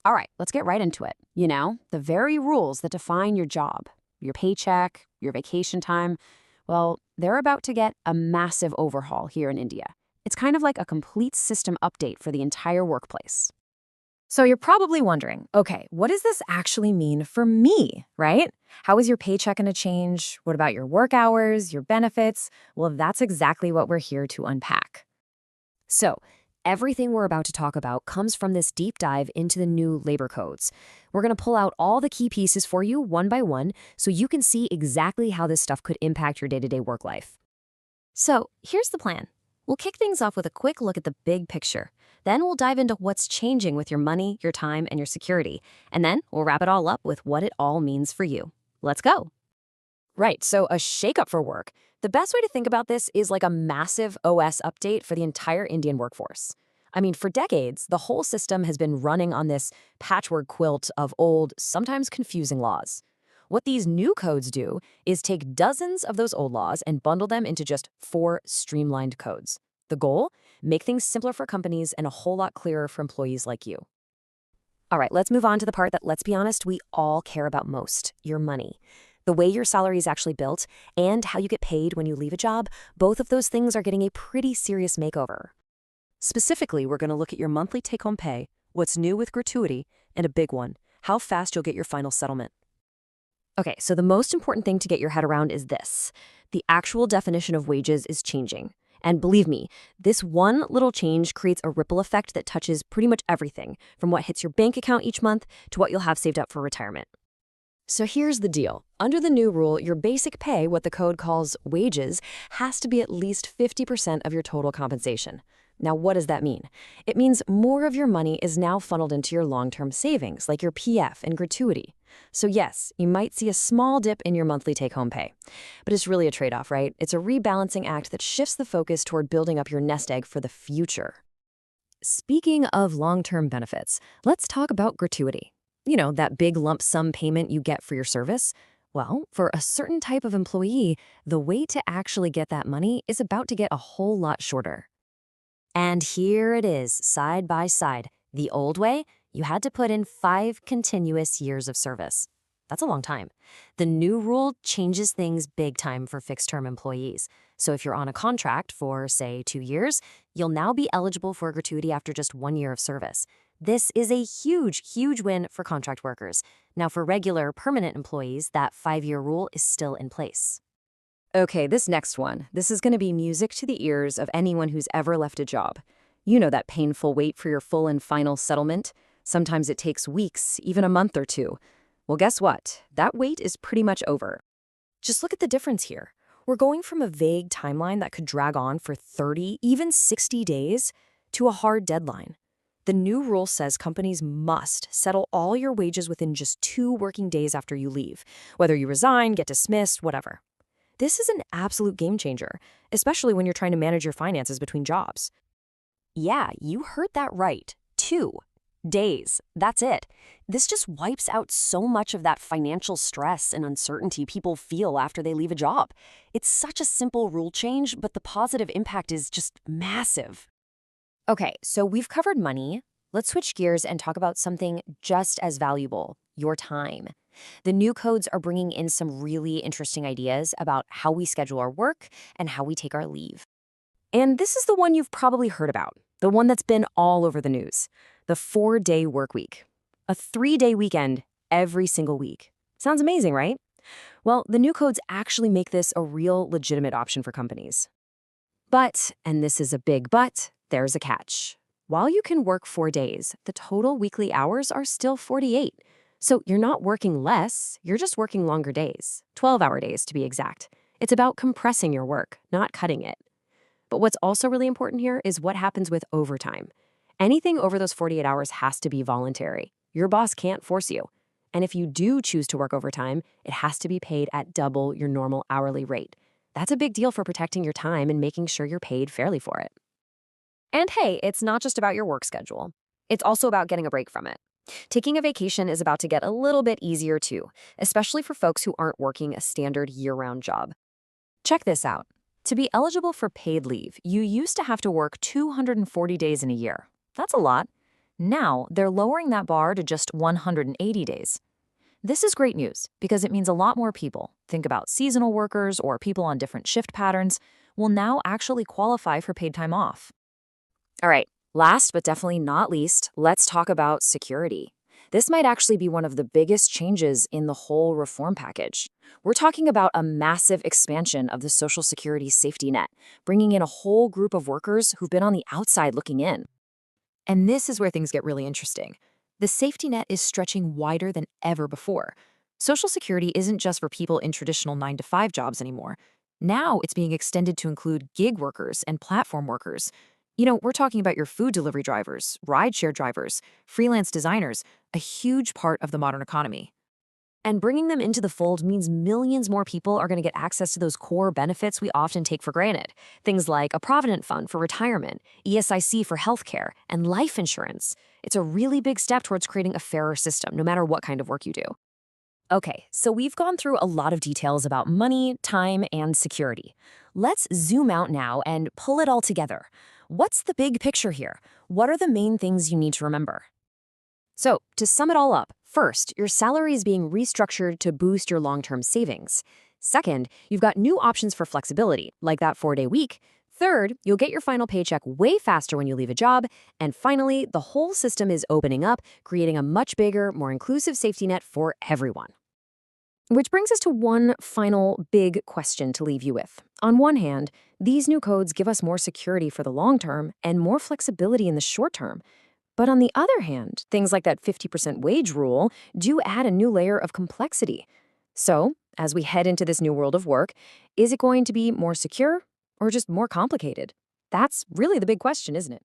All right, let's get right into it. The very rules that define your job, your paycheck, your vacation time, well, they're about to get a massive overhaul here in India. It's kind of like a complete system update for the entire workplace. So you're probably wondering, okay, what does this actually mean for me, right? How is your paycheck going to change? What about your work hours, your benefits? Well, that's exactly what we're here to unpack. So, everything we're about to talk about comes from this deep dive into the new labor codes. We're going to pull out all the key pieces for you one by one so you can see exactly how this stuff could impact your day-to-day work life. So here's the plan. We'll kick things off with a quick look at the big picture. Then we'll dive into what's changing with your money, your time, and your security. And then we'll wrap it all up with what it all means for you. Let's go. Right, so a shakeup for work. The best way to think about this is like a massive OS update for the entire Indian workforce. I mean, for decades, the whole system has been running on this patchwork quilt of old, sometimes confusing laws. What these new codes do is take dozens of those old laws and bundle them into just 4 streamlined codes. The goal? Make things simpler for companies and a whole lot clearer for employees like you. All right, let's move on to the part that, let's be honest, we all care about most, your money. The way your salary is actually built and how you get paid when you leave a job, both of those things are getting a pretty serious makeover. Specifically, we're going to look at your monthly take-home pay, what's new with gratuity, and a big one, how fast you'll get your final settlement. Okay, so the most important thing to get your head around is this. The actual definition of wages is changing. And believe me, this one little change creates a ripple effect that touches pretty much everything, from what hits your bank account each month to what you'll have saved up for retirement. So here's the deal. Under the new rule, your basic pay, what the code calls wages, has to be at least 50% of your total compensation. Now, what does that mean? It means more of your money is now funneled into your long-term savings, like your PF and gratuity. So yes, you might see a small dip in your monthly take-home pay. But it's really a trade-off, right? It's a rebalancing act that shifts the focus toward building up your nest egg for the future. Speaking of long-term benefits, let's talk about gratuity. That big lump sum payment you get for your service. Well, for a certain type of employee, the wait to actually get that money is about to get a whole lot shorter. And here it is, side by side. The old way, you had to put in 5 continuous years of service. That's a long time. The new rule changes things big time for fixed-term employees. So if you're on a contract for, say, 2 years, you'll now be eligible for a gratuity after just 1 year of service. This is a huge, huge win for contract workers. Now, for regular, permanent employees, that 5-year rule is still in place. Okay, this next one. This is going to be music to the ears of anyone who's ever left a job. You know that painful wait for your full and final settlement? Sometimes it takes weeks, even a month or 2. Well, guess what? That wait is pretty much over. Just look at the difference here. We're going from a vague timeline that could drag on for 30, even 60 days, to a hard deadline. The new rule says companies must settle all your wages within just 2 working days after you leave, whether you resign, get dismissed, whatever. This is an absolute game changer, especially when you're trying to manage your finances between jobs. Yeah, you heard that right. 2 days. That's it. This just wipes out so much of that financial stress and uncertainty people feel after they leave a job. It's such a simple rule change, but the positive impact is just massive. Okay, so we've covered money. Let's switch gears and talk about something just as valuable, your time. The new codes are bringing in some really interesting ideas about how we schedule our work and how we take our leave. And this is the one you've probably heard about, the one that's been all over the news, the 4-day work week. A 3-day weekend every single week. Sounds amazing, right? Well, the new codes actually make this a real legitimate option for companies. But, and this is a big but, there's a catch. While you can work 4 days, the total weekly hours are still 48. So you're not working less, you're just working longer days, 12-hour days to be exact. It's about compressing your work, not cutting it. But what's also really important here is what happens with overtime. Anything over those 48 hours has to be voluntary. Your boss can't force you. And if you do choose to work overtime, it has to be paid at double your normal hourly rate. That's a big deal for protecting your time and making sure you're paid fairly for it. And hey, it's not just about your work schedule. It's also about getting a break from it. Taking a vacation is about to get a little bit easier too, especially for folks who aren't working a standard year-round job. Check this out. To be eligible for paid leave, you used to have to work 240 days in a year. That's a lot. Now, they're lowering that bar to just 180 days. This is great news because it means a lot more people, think about seasonal workers or people on different shift patterns, will now actually qualify for paid time off. All right, last but definitely not least, let's talk about security. This might actually be one of the biggest changes in the whole reform package. We're talking about a massive expansion of the Social Security safety net, bringing in a whole group of workers who've been on the outside looking in. And this is where things get really interesting. The safety net is stretching wider than ever before. Social Security isn't just for people in traditional 9-to-5 jobs anymore. Now it's being extended to include gig workers and platform workers. We're talking about your food delivery drivers, rideshare drivers, freelance designers, a huge part of the modern economy. And bringing them into the fold means millions more people are going to get access to those core benefits we often take for granted. Things like a provident fund for retirement, ESIC for healthcare, and life insurance. It's a really big step towards creating a fairer system, no matter what kind of work you do. Okay, so we've gone through a lot of details about money, time, and security. Let's zoom out now and pull it all together. What's the big picture here? What are the main things you need to remember? So, to sum it all up, first, your salary is being restructured to boost your long-term savings. Second, you've got new options for flexibility, like that 4-day week. Third, you'll get your final paycheck way faster when you leave a job. And finally, the whole system is opening up, creating a much bigger, more inclusive safety net for everyone. Which brings us to one final big question to leave you with. On one hand, these new codes give us more security for the long term and more flexibility in the short term. But on the other hand, things like that 50% wage rule do add a new layer of complexity. So, as we head into this new world of work, is it going to be more secure or just more complicated? That's really the big question, isn't it?